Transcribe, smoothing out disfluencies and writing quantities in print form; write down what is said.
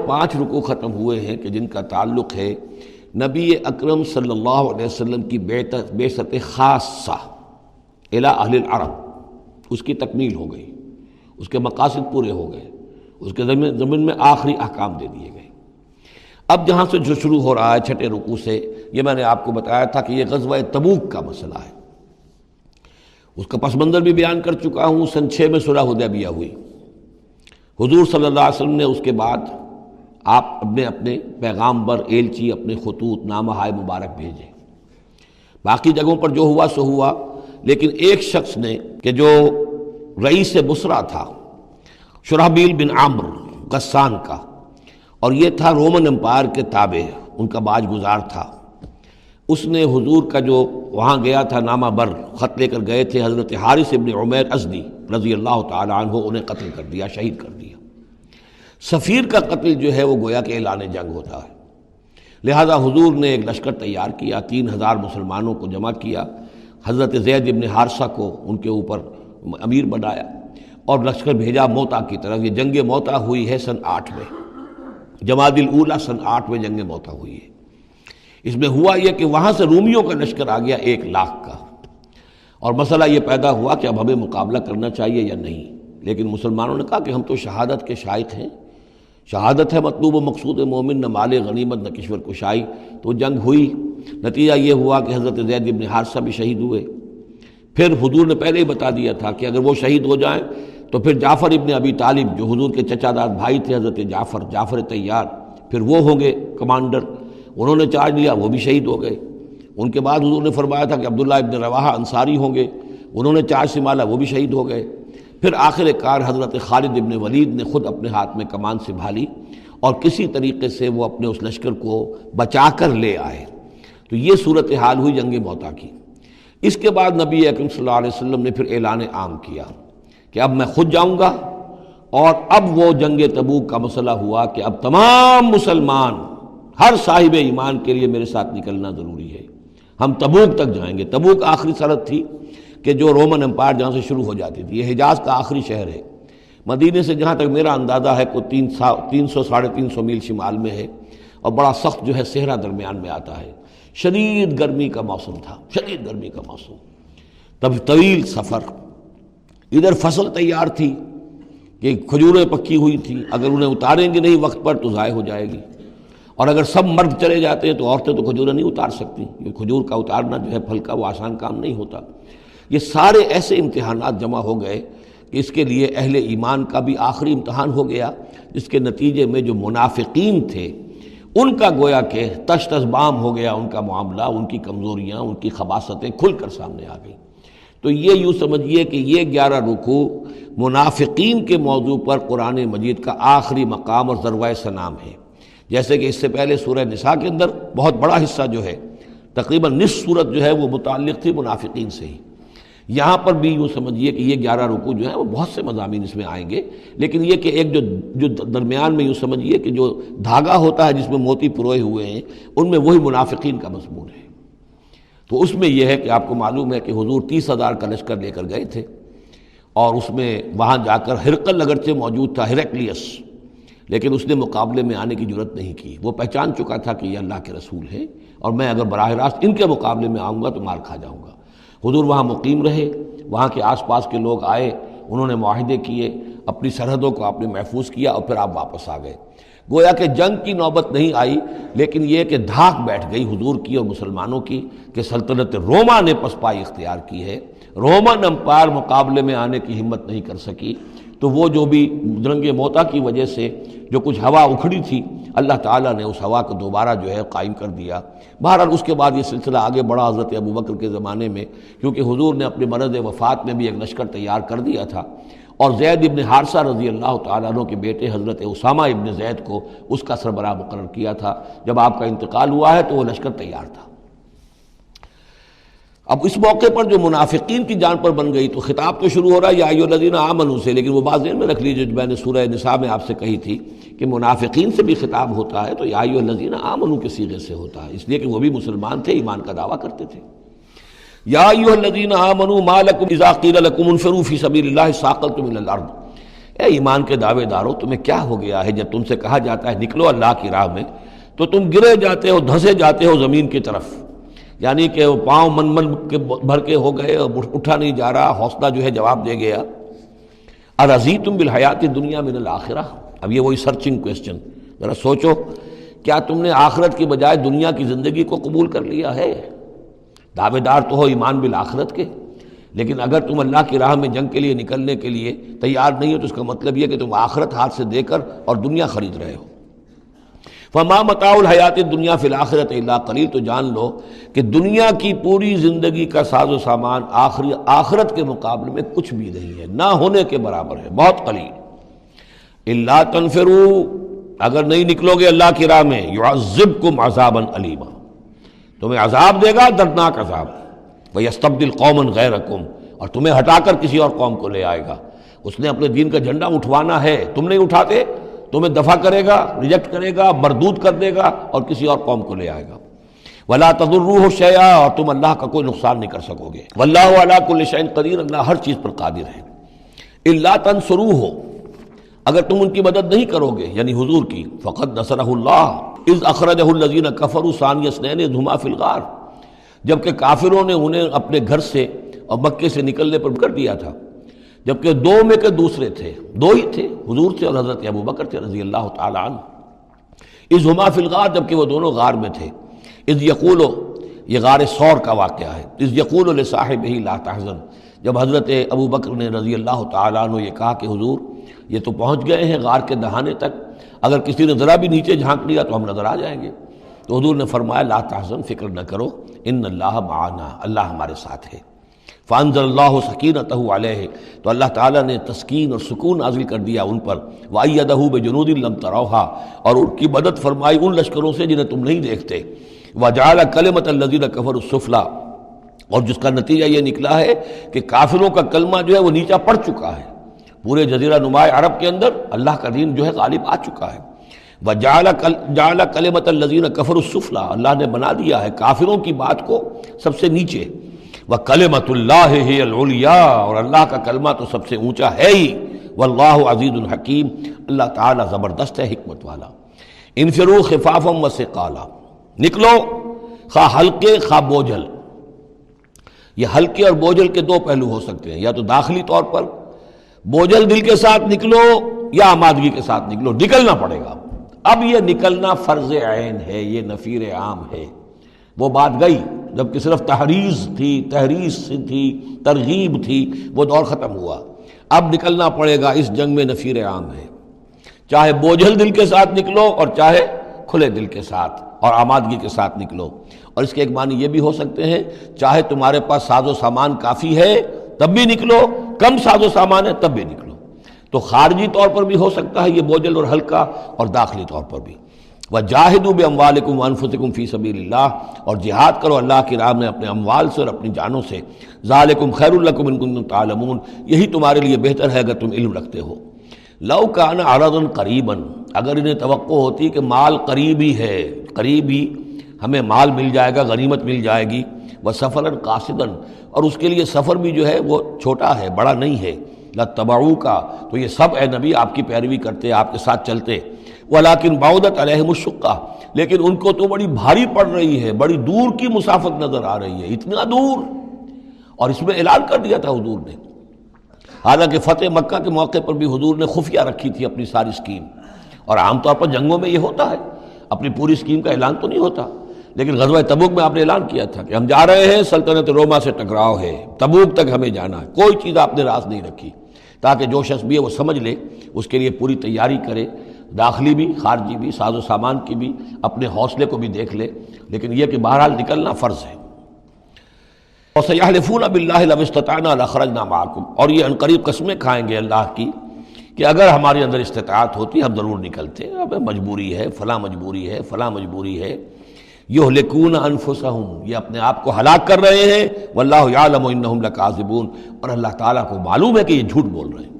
5 رکوع ختم ہوئے ہیں کہ جن کا تعلق ہے نبی اکرم صلی اللہ علیہ وسلم کی بعثت خاصہ الی اہل العرب، اس کی تکمیل ہو گئی، اس کے مقاصد پورے ہو گئے، اس کے ضمن میں آخری احکام دے دیے گئے۔ اب جہاں سے جو شروع ہو رہا ہے 6 رکوع سے، یہ میں نے آپ کو بتایا تھا کہ یہ غزوہ تبوک کا مسئلہ ہے، اس کا پس منظر بھی بیان کر چکا ہوں۔ سن 6 میں صلح حدیبیہ ہوئی، حضور صلی اللہ علیہ وسلم نے اس کے بعد آپ اپنے پیغامبر، ایلچی، اپنے خطوط، نامہ ہائے مبارک بھیجے۔ باقی جگہوں پر جو ہوا سو ہوا، لیکن ایک شخص نے کہ جو رئیس بصرہ تھا، شرحبیل بن عامر غسان کا، اور یہ تھا رومن امپائر کے تابع، ان کا باج گزار تھا، اس نے حضور کا جو وہاں گیا تھا نامہ بر خط لے کر گئے تھے حضرت حارث ابن عمیر ازدی رضی اللہ تعالی عنہ، انہیں قتل کر دیا، شہید کر دیا۔ سفیر کا قتل جو ہے وہ گویا کہ اعلان جنگ ہوتا ہے، لہذا حضور نے ایک لشکر تیار کیا، 3000 مسلمانوں کو جمع کیا، حضرت زید ابن حارثہ کو ان کے اوپر امیر بنایا اور لشکر بھیجا موتا کی طرف۔ یہ جنگ موتا ہوئی ہے سن 8 میں، جمادی الاولیٰ سن 8 میں جنگ موتا ہوئی ہے۔ اس میں ہوا یہ کہ وہاں سے رومیوں کا لشکر آ گیا 1 لاکھ کا، اور مسئلہ یہ پیدا ہوا کہ اب ہمیں مقابلہ کرنا چاہیے یا نہیں، لیکن مسلمانوں نے کہا کہ ہم تو شہادت کے شائق ہیں، شہادت ہے مطلوب و مقصود مومن، نہ مال غنیمت نہ کشور کشائی۔ تو جنگ ہوئی، نتیجہ یہ ہوا کہ حضرت زید بن حارثہ بھی شہید ہوئے۔ پھر حضور نے پہلے ہی بتا دیا تھا کہ اگر وہ شہید ہو جائیں تو پھر جعفر ابن ابی طالب جو حضور کے چچا داد بھائی تھے، حضرت جعفر طیار، پھر وہ ہوں گے کمانڈر، انہوں نے چارج لیا، وہ بھی شہید ہو گئے۔ ان کے بعد حضور نے فرمایا تھا کہ عبداللہ ابن رواحہ انصاری ہوں گے، انہوں نے چارج سنبھالا، وہ بھی شہید ہو گئے۔ پھر آخر کار حضرت خالد ابن ولید نے خود اپنے ہاتھ میں کمان سنبھالی اور کسی طریقے سے وہ اپنے اس لشکر کو بچا کر لے آئے۔ تو یہ صورتحال ہوئی جنگ موتا کی۔ اس کے بعد نبی اکرم صلی اللہ علیہ وسلم نے پھر اعلان عام کیا کہ اب میں خود جاؤں گا، اور اب وہ جنگ تبوک کا مسئلہ ہوا کہ اب تمام مسلمان، ہر صاحب ایمان کے لیے میرے ساتھ نکلنا ضروری ہے، ہم تبوک تک جائیں گے۔ تبوک آخری سرحد تھی کہ جو رومن امپائر جہاں سے شروع ہو جاتی تھی، یہ حجاز کا آخری شہر ہے، مدینے سے جہاں تک میرا اندازہ ہے کوئی 300 ساڑھے 300 میل شمال میں ہے، اور بڑا سخت جو ہے صحرا درمیان میں آتا ہے۔ شدید گرمی کا موسم تھا، شدید گرمی کا موسم، تب طویل سفر، ادھر فصل تیار تھی کہ کھجوریں پکی ہوئی تھی، اگر انہیں اتاریں گے نہیں وقت پر تو ضائع ہو جائے گی، اور اگر سب مرد چلے جاتے ہیں تو عورتیں تو کھجوریں نہیں اتار سکتی، یہ کھجور کا اتارنا جو ہے پھل کا وہ آسان کام نہیں ہوتا۔ یہ سارے ایسے امتحانات جمع ہو گئے کہ اس کے لیے اہل ایمان کا بھی آخری امتحان ہو گیا، جس کے نتیجے میں جو منافقین تھے ان کا گویا کہ تش تش بام ہو گیا، ان کا معاملہ، ان کی کمزوریاں، ان کی خباثتیں کھل کر سامنے آ گئیں۔ تو یہ یوں سمجھیے کہ یہ 11 رکوع منافقین کے موضوع پر قرآن مجید کا آخری مقام اور ذروۂ سنام ہے۔ جیسے کہ اس سے پہلے سورہ نساء کے اندر بہت بڑا حصہ جو ہے، تقریباً نصف سورت جو ہے وہ متعلق تھی منافقین سے ہی۔ یہاں پر بھی یوں سمجھیے کہ یہ 11 رکوع جو ہیں وہ بہت سے مضامین اس میں آئیں گے، لیکن یہ کہ ایک جو درمیان میں یوں سمجھیے کہ جو دھاگا ہوتا ہے جس میں موتی پروئے ہوئے ہیں، ان میں وہی منافقین کا مضمون ہے۔ تو اس میں یہ ہے کہ آپ کو معلوم ہے کہ حضور 30,000 کا لشکر لے کر گئے تھے، اور اس میں وہاں جا کر ہرقل اگرچہ موجود تھا، ہیرکلیس، لیکن اس نے مقابلے میں آنے کی جرت نہیں کی۔ وہ پہچان چکا تھا کہ یہ اللہ کے رسول ہیں، اور میں اگر براہ راست ان کے مقابلے میں آؤں گا تو مار کھا جاؤں گا۔ حضور وہاں مقیم رہے، وہاں کے آس پاس کے لوگ آئے، انہوں نے معاہدے کیے، اپنی سرحدوں کو آپ نے محفوظ کیا، اور پھر آپ واپس آ گئے۔ گویا کہ جنگ کی نوبت نہیں آئی، لیکن یہ کہ دھاک بیٹھ گئی حضور کی اور مسلمانوں کی کہ سلطنت روما نے پسپائی اختیار کی ہے، رومن امپائر مقابلے میں آنے کی ہمت نہیں کر سکی۔ تو وہ جو بھی جنگ موتا کی وجہ سے جو کچھ ہوا اکھڑی تھی، اللہ تعالیٰ نے اس ہوا کو دوبارہ جو ہے قائم کر دیا۔ بہرحال اس کے بعد یہ سلسلہ آگے بڑھا حضرت ابوبکر کے زمانے میں، کیونکہ حضور نے اپنے مرض وفات میں بھی ایک لشکر تیار کر دیا تھا، اور زید ابن حارثہ رضی اللہ تعالیٰ عنہ کے بیٹے حضرت اسامہ ابن زید کو اس کا سربراہ مقرر کیا تھا۔ جب آپ کا انتقال ہوا ہے تو وہ لشکر تیار تھا۔ اب اس موقع پر جو منافقین کی جان پر بن گئی، تو خطاب تو شروع ہو رہا ہے یا ایھا الذین آمنوا سے، لیکن وہ بات ذہن میں رکھ لیجیے جو میں نے سورہ نساء میں آپ سے کہی تھی کہ منافقین سے بھی خطاب ہوتا ہے تو یا ایھا الذین آمنوا کے صیغے سے ہوتا ہے، اس لیے کہ وہ بھی مسلمان تھے، ایمان کا دعویٰ کرتے تھے۔ یا ایھا الذین آمنوا ما لکم اذا قیل لکم انفروا فی سبیل اللہ ثاقلتم الی الارض، اے ایمان کے دعوے دارو، تمہیں کیا ہو گیا ہے جب تم سے کہا جاتا ہے نکلو اللہ کی راہ میں تو تم گرے جاتے ہو، دھسے جاتے ہو زمین کی طرف، یعنی کہ وہ پاؤں من کے بھر کے ہو گئے اور اٹھا نہیں جا رہا، حوصلہ جو ہے جواب دے گیا۔ ارضیتم بالحیات الدنیا من الآخرہ، اب یہ وہی سرچنگ کویسچن، ذرا سوچو کیا تم نے آخرت کی بجائے دنیا کی زندگی کو قبول کر لیا ہے؟ دعوے دار تو ہو ایمان بالآخرت کے، لیکن اگر تم اللہ کی راہ میں جنگ کے لیے نکلنے کے لیے تیار نہیں ہو تو اس کا مطلب یہ کہ تم آخرت ہاتھ سے دے کر اور دنیا خرید رہے ہو۔ فما متاع الحیات الدنیا فی الآخرۃ الا قلیل، تو جان لو کہ دنیا کی پوری زندگی کا ساز و سامان آخرت کے مقابلے میں کچھ بھی نہیں ہے، نہ ہونے کے برابر ہے، بہت قلیل۔ الا تنفروا، اگر نہیں نکلو گے اللہ کی راہ میں، یعذبکم عذابا علیما، تمہیں عذاب دے گا، دردناک عذاب، ویستبدل قوما غیرکم، اور تمہیں ہٹا کر کسی اور قوم کو لے آئے گا۔ اس نے اپنے دین کا جھنڈا اٹھوانا ہے، تم نہیں اٹھاتے، تمہیں دفع کرے گا، ریجیکٹ کرے گا، مردود کر دے گا اور کسی اور قوم کو لے آئے گا۔ ولا تضروہ شیئا، اور تم اللہ کا کوئی نقصان نہیں کر سکو گے۔ واللہ علی کل شیء قدیر، اللہ ہر چیز پر قادر ہے۔ الا تنصروہ، اگر تم ان کی مدد نہیں کرو گے یعنی حضور کی، فقد نصرہ اللہ اذ اخرجہ الذین کفروا ثانی اثنین اذ ہما فی الغار، جبکہ کافروں نے انہیں اپنے گھر سے اور مکے سے نکلنے پر کر دیا تھا، جبکہ دو میں کے دوسرے تھے، دو ہی تھے، حضور تھے اور حضرت ابوبکر تھے رضی اللہ تعالی عنہ۔ اذ ہما فی الغار، جبکہ وہ دونوں غار میں تھے۔ اذ یقول، یہ غار ثور کا واقعہ ہے۔ اذ یقول لصاحبہ لا تحزن، جب حضرت ابوبکر نے رضی اللہ تعالی عنہ یہ کہا کہ حضور یہ تو پہنچ گئے ہیں غار کے دہانے تک، اگر کسی نے ذرا بھی نیچے جھانک لیا تو ہم نظر آ جائیں گے، تو حضور نے فرمایا لا تحزن، فکر نہ کرو، ان اللہ معنا، اللہ ہمارے ساتھ ہے۔ فانزل اللہ سکینتہ علیہ، تو اللہ تعالیٰ نے تسکین اور سکون نازل کر دیا ان پر، وأیدہ بجنود لم تروہا، اور ان کی مدد فرمائی ان لشکروں سے جنہیں تم نہیں دیکھتے، وجعل کلمۃ الذین کفروا السفلی، اور جس کا نتیجہ یہ نکلا ہے کہ کافروں کا کلمہ جو ہے وہ نیچا پڑ چکا ہے، پورے جزیرہ نما عرب کے اندر اللہ کا دین جو ہے غالب آ چکا ہے۔ وجعل کلمۃ الذین کفروا السفلی، اللہ نے بنا دیا ہے کافروں کی بات کو سب سے نیچے، وَكَلِمَةُ اللَّهِ هِيَ الْعُلْيَا، اور اللہ کا کلمہ تو سب سے اونچا ہے ہی، واللہ عزیز الحکیم، اللہ تعالیٰ زبردست ہے، حکمت والا۔ انفروا خفافا وثقالا، نکلو خواہ ہلکے خواہ بوجھل۔ یہ ہلکے اور بوجھل کے دو پہلو ہو سکتے ہیں، یا تو داخلی طور پر بوجھل دل کے ساتھ نکلو یا آمادگی کے ساتھ نکلو، نکلنا پڑے گا۔ اب یہ نکلنا فرض عین ہے، یہ نفیر عام ہے۔ وہ بات گئی جبکہ صرف تحریض تھی، ترغیب تھی، وہ دور ختم ہوا۔ اب نکلنا پڑے گا، اس جنگ میں نفیر عام ہے، چاہے بوجھل دل کے ساتھ نکلو اور چاہے کھلے دل کے ساتھ اور آمادگی کے ساتھ نکلو۔ اور اس کے ایک معنی یہ بھی ہو سکتے ہیں، چاہے تمہارے پاس ساز و سامان کافی ہے تب بھی نکلو، کم ساز و سامان ہے تب بھی نکلو۔ تو خارجی طور پر بھی ہو سکتا ہے یہ بوجھل اور ہلکا، اور داخلی طور پر بھی۔ وَجَاهِدُوا بِأَمْوَالِكُمْ وَأَنفُسِكُمْ فِي سَبِيلِ اللَّهِ، اور جہاد کرو اللہ کی راہ میں اپنے اموال سے اور اپنی جانوں سے۔ ذَلِكُمْ خَيْرٌ لَكُمْ إِن كُنتُمْ تَعْلَمُونَ، یہی تمہارے لیے بہتر ہے اگر تم علم رکھتے ہو۔ لَوْ كَانَ عَرَضًا قَرِيبًا، اگر انہیں توقع ہوتی کہ مال قریب ہی ہے، قریب ہی ہمیں مال مل جائے گا، غنیمت مل جائے گی، وَسَفَرًا قَاصِدًا، اور اس کے لیے سفر بھی جو ہے وہ چھوٹا ہے، بڑا نہیں ہے، لَاتَّبَعُوكَ، تو یہ سب اے نبی آپ کی پیروی کرتے، آپ کے ساتھ چلتے۔ وَلَكِنْ بَعُدَتْ عَلَيْهِمُ الشُّقَّةُ، لیکن ان کو تو بڑی بھاری پڑ رہی ہے، بڑی دور کی مسافت نظر آ رہی ہے، اتنا دور، اور اس میں اعلان کر دیا تھا حضور نے۔ حالانکہ فتح مکہ کے موقع پر بھی حضور نے خفیہ رکھی تھی اپنی ساری اسکیم، اور عام طور پر جنگوں میں یہ ہوتا ہے، اپنی پوری اسکیم کا اعلان تو نہیں ہوتا، لیکن غزوہ تبوک میں آپ نے اعلان کیا تھا کہ ہم جا رہے ہیں، سلطنت روما سے ٹکراؤ ہے، تبوک تک ہمیں جانا ہے، کوئی چیز آپ نے راز نہیں رکھی، تاکہ جو شخص بھی ہے وہ سمجھ لے، اس کے لیے پوری تیاری کرے، داخلی بھی خارجی بھی، ساز و سامان کی بھی، اپنے حوصلے کو بھی دیکھ لے، لیکن یہ کہ بہرحال نکلنا فرض ہے۔ وَسَيَحْلِفُونَ بِاللَّهِ لَوِ اسْتَطَعْنَا لَخَرَجْنَا مَعَكُمْ، اور یہ عنقریب قسمیں کھائیں گے اللہ کی کہ اگر ہمارے اندر استطاعت ہوتی ہم ضرور نکلتے، اب مجبوری ہے، فلاں مجبوری ہے، فلاں مجبوری ہے۔ یہلکون انفسہم، یہ اپنے آپ کو ہلاک کر رہے ہیں، واللہ یعلم انہم لکاذبون، اور اللہ تعالیٰ کو معلوم ہے کہ یہ جھوٹ بول رہے ہیں۔